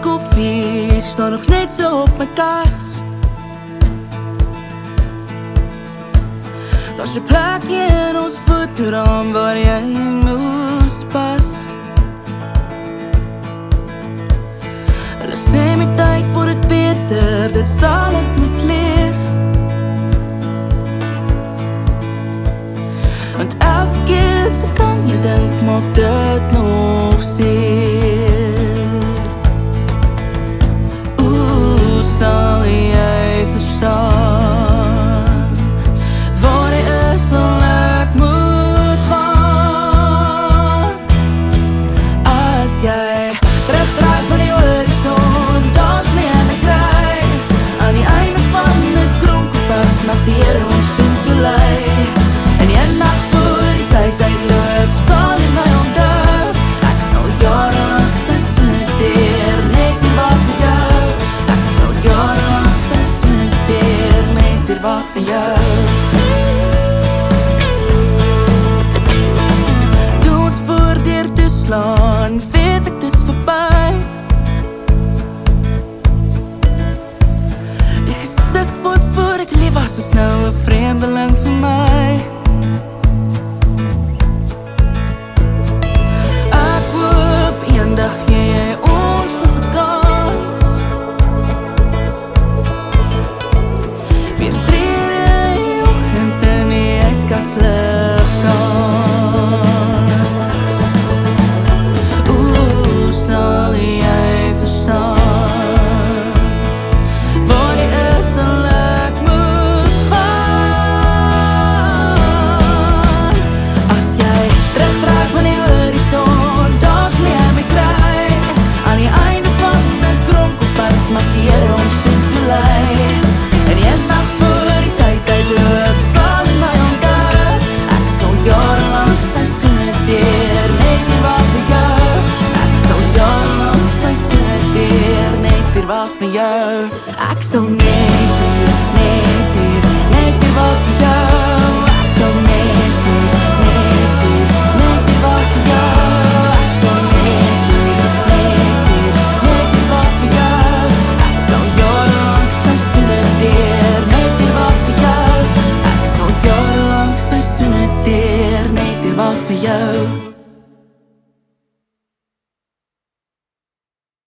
koffie staan nog net so op my kas. Daar's 'n plekje in ons fotoraam waar jy moes pas. Hulle sê met tyd word het beter, dit sal ek moet leer. Want elke keer as ek aan jou dink, maak dit nog seer. Sal jy verstaan waar jy is sal ek moet gaan. As jy terugdraai van die horizon, dan sal jy my kry. Aan die einde van die kronkelpad mag die Here ons soontoe lei. En een nag voor die tyd uitloop, sal jy my onthou. Ek sal jarelang sy snoteer, net die wag vir jou. Ek sal jarelang sy snoteer, net die wag vir jou. Toe ons voordeur toeslaan, weet ek dis verby. Die gesig voor ek lief was, is nou 'n vreemdeling vir my. Ek hoop eendag gee jy ons nog 'n kans. Weer tree in die oggend in die yskas dans. Sal jy verstaan waar jy is sal ek moet gaan. As jy terugdraai van die horizon, dan sal jy my kry. Aan die einde van my kronkelpad mag die Here ons soontoe lei. En een nag voor die tyd uitloop, sal jy my onthou. Ek sal jarelang sy snoteer, net die wag vir jou. Ek sal jarelang sy snoteer, net die wag vir jou. Ek sal net die wag vir jou.